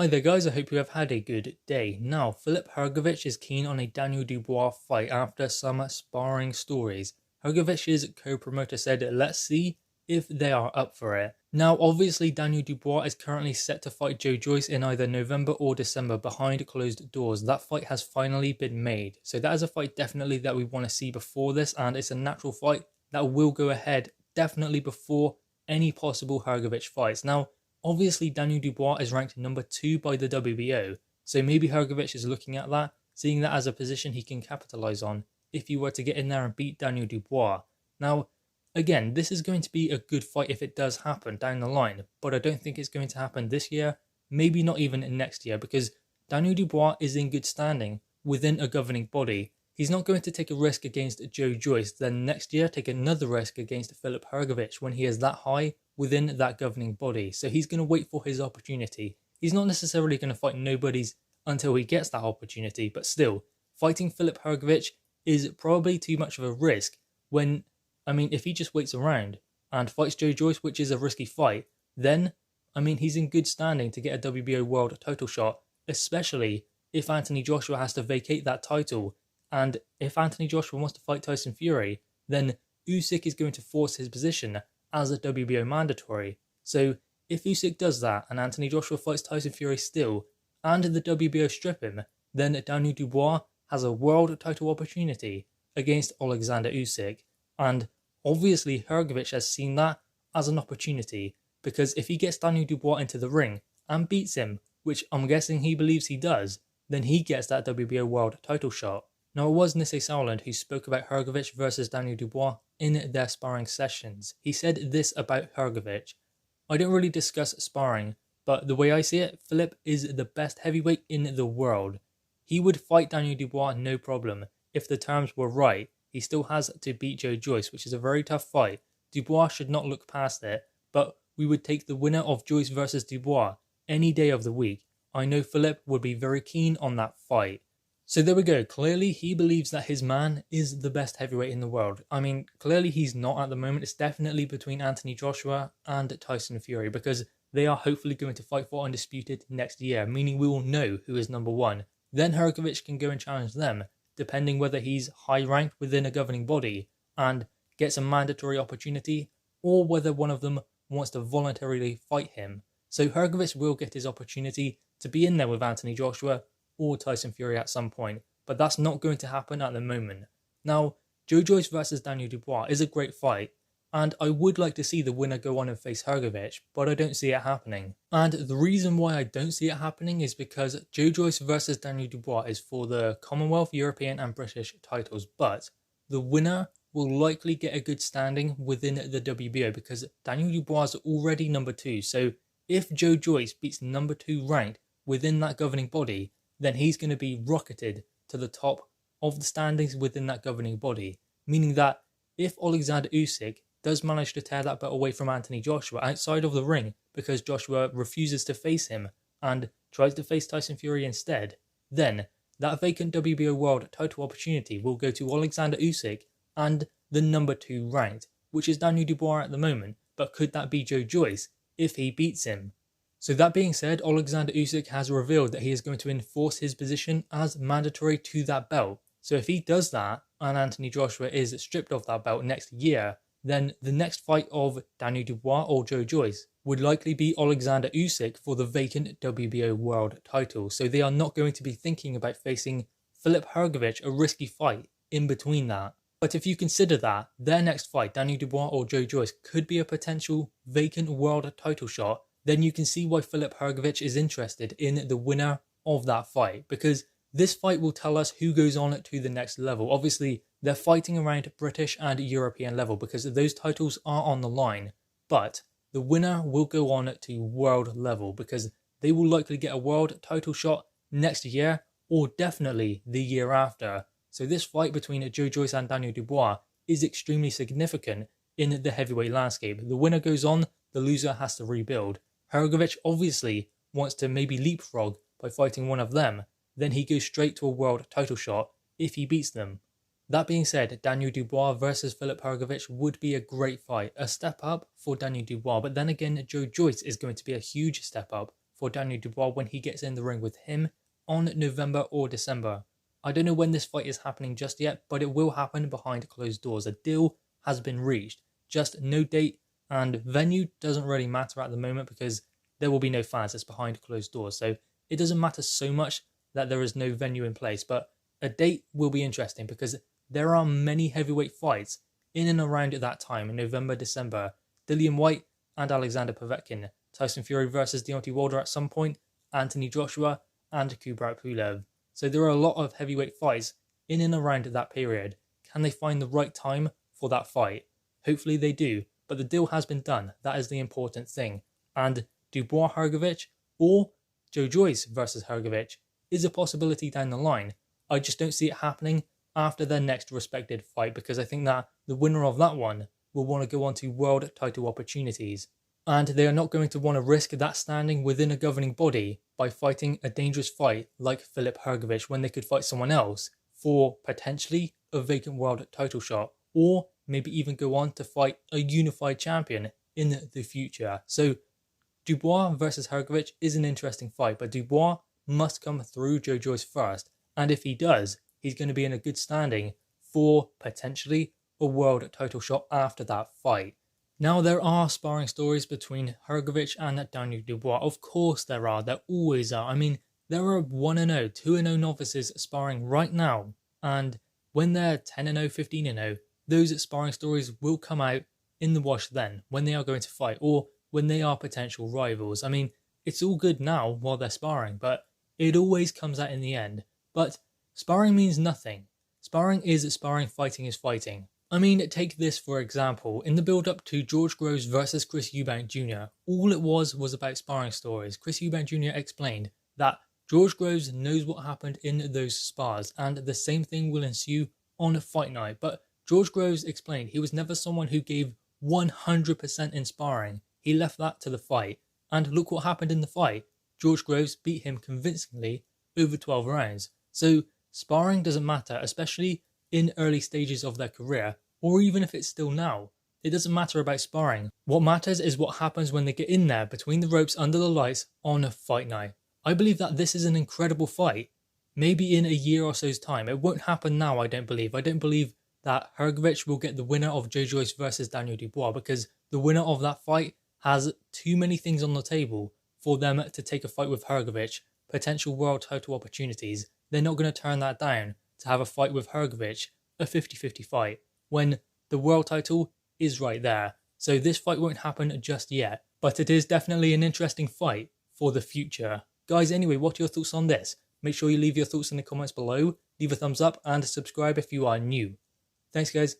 Hi there guys, I hope you have had a good day. Now, Filip Hrgovic is keen on a Daniel Dubois fight after some sparring stories. Hrgovic's co-promoter said, let's see if they are up for it. Now, obviously Daniel Dubois is currently set to fight Joe Joyce in either November or December behind closed doors. That fight has finally been made. So that is a fight definitely that we want to see before this, and it's a natural fight that will go ahead definitely before any possible Hrgovic fights. Now, obviously, Daniel Dubois is ranked number 2 by the WBO, so maybe Hrgovic is looking at that, seeing that as a position he can capitalise on if he were to get in there and beat Daniel Dubois. Now, again, this is going to be a good fight if it does happen down the line, but I don't think it's going to happen this year, maybe not even next year, because Daniel Dubois is in good standing within a governing body. He's not going to take a risk against Joe Joyce, then next year take another risk against Filip Hrgovic when he is that high within that governing body. So he's going to wait for his opportunity. He's not necessarily going to fight nobodies until he gets that opportunity, but still, fighting Filip Hrgovic is probably too much of a risk when, if he just waits around and fights Joe Joyce, which is a risky fight, then, he's in good standing to get a WBO world title shot, especially if Anthony Joshua has to vacate that title. And if Anthony Joshua wants to fight Tyson Fury, then Usyk is going to force his position as a WBO mandatory. So if Usyk does that and Anthony Joshua fights Tyson Fury still, and the WBO strip him, then Daniel Dubois has a world title opportunity against Alexander Usyk. And obviously Hrgovic has seen that as an opportunity, because if he gets Daniel Dubois into the ring and beats him, which I'm guessing he believes he does, then he gets that WBO world title shot. Now, it was Nisse Sauerland who spoke about Hrgovic versus Daniel Dubois in their sparring sessions. He said this about Hrgovic: I don't really discuss sparring, but the way I see it, Filip is the best heavyweight in the world. He would fight Daniel Dubois no problem. If the terms were right, he still has to beat Joe Joyce, which is a very tough fight. Dubois should not look past it, but we would take the winner of Joyce versus Dubois any day of the week. I know Filip would be very keen on that fight. So there we go. Clearly, he believes that his man is the best heavyweight in the world. Clearly he's not at the moment. It's definitely between Anthony Joshua and Tyson Fury, because they are hopefully going to fight for undisputed next year, meaning we will know who is number 1. Then Hrgovic can go and challenge them, depending whether he's high ranked within a governing body and gets a mandatory opportunity, or whether one of them wants to voluntarily fight him. So Hrgovic will get his opportunity to be in there with Anthony Joshua or Tyson Fury at some point, but that's not going to happen at the moment. Now, Joe Joyce versus Daniel Dubois is a great fight, and I would like to see the winner go on and face Hrgovic, but I don't see it happening. And the reason why I don't see it happening is because Joe Joyce versus Daniel Dubois is for the Commonwealth, European and British titles, but the winner will likely get a good standing within the WBO because Daniel Dubois is already number 2, so if Joe Joyce beats number 2 ranked within that governing body, then he's going to be rocketed to the top of the standings within that governing body. Meaning that if Alexander Usyk does manage to tear that belt away from Anthony Joshua outside of the ring because Joshua refuses to face him and tries to face Tyson Fury instead, then that vacant WBO world title opportunity will go to Alexander Usyk and the number 2 ranked, which is Daniel Dubois at the moment, but could that be Joe Joyce if he beats him? So that being said, Alexander Usyk has revealed that he is going to enforce his position as mandatory to that belt. So if he does that, and Anthony Joshua is stripped of that belt next year, then the next fight of Daniel Dubois or Joe Joyce would likely be Alexander Usyk for the vacant WBO world title. So they are not going to be thinking about facing Filip Hrgovic, a risky fight in between that. But if you consider that, their next fight, Daniel Dubois or Joe Joyce, could be a potential vacant world title shot, then you can see why Filip Hrgovic is interested in the winner of that fight, because this fight will tell us who goes on to the next level. Obviously, they're fighting around British and European level because those titles are on the line, but the winner will go on to world level because they will likely get a world title shot next year or definitely the year after. So this fight between Joe Joyce and Daniel Dubois is extremely significant in the heavyweight landscape. The winner goes on, the loser has to rebuild. Hrgovic obviously wants to maybe leapfrog by fighting one of them, then he goes straight to a world title shot if he beats them. That being said, Daniel Dubois versus Filip Hrgovic would be a great fight, a step up for Daniel Dubois, but then again Joe Joyce is going to be a huge step up for Daniel Dubois when he gets in the ring with him on November or December. I don't know when this fight is happening just yet, but it will happen behind closed doors. A deal has been reached, just no date, and venue doesn't really matter at the moment because there will be no fans. It's behind closed doors, so it doesn't matter so much that there is no venue in place, but a date will be interesting because there are many heavyweight fights in and around at that time in November, December. Dillian Whyte and Alexander Povetkin, Tyson Fury versus Deontay Wilder at some point, Anthony Joshua and Kubrat Pulev. So there are a lot of heavyweight fights in and around that period. Can they find the right time for that fight? Hopefully they do, but the deal has been done. That is the important thing. And Dubois Hrgovic or Joe Joyce versus Hrgovic is a possibility down the line. I just don't see it happening after their next respected fight because I think that the winner of that one will want to go on to world title opportunities. And they are not going to want to risk that standing within a governing body by fighting a dangerous fight like Filip Hrgovic when they could fight someone else for potentially a vacant world title shot, or maybe even go on to fight a unified champion in the future. So Dubois versus Hrgovic is an interesting fight, but Dubois must come through Joe Joyce first, and if he does, he's going to be in a good standing for potentially a world title shot after that fight. Now, there are sparring stories between Hrgovic and Daniel Dubois. Of course there are. There always are. I mean, there are 1-0, 2-0 novices sparring right now. And when they're 10-0, 15-0, those sparring stories will come out in the wash then, when they are going to fight, or when they are potential rivals. I mean, it's all good now while they're sparring, but it always comes out in the end. But sparring means nothing. Sparring is sparring, fighting is fighting. I mean, take this for example. In the build-up to George Groves versus Chris Eubank Jr., all it was about sparring stories. Chris Eubank Jr. explained that George Groves knows what happened in those spars, and the same thing will ensue on fight night. But George Groves explained he was never someone who gave 100% in sparring. He left that to the fight. And look what happened in the fight. George Groves beat him convincingly over 12 rounds. So sparring doesn't matter, especially in early stages of their career, or even if it's still now. It doesn't matter about sparring. What matters is what happens when they get in there between the ropes under the lights on a fight night. I believe that this is an incredible fight. Maybe in a year or so's time. It won't happen now, I don't believe. I don't believe that Hrgovic will get the winner of Joe Joyce versus Daniel Dubois because the winner of that fight has too many things on the table for them to take a fight with Hrgovic, potential world title opportunities. They're not going to turn that down to have a fight with Hrgovic, a 50-50 fight, when the world title is right there. So this fight won't happen just yet, but it is definitely an interesting fight for the future. Guys, anyway, what are your thoughts on this? Make sure you leave your thoughts in the comments below, leave a thumbs up and subscribe if you are new. Thanks guys.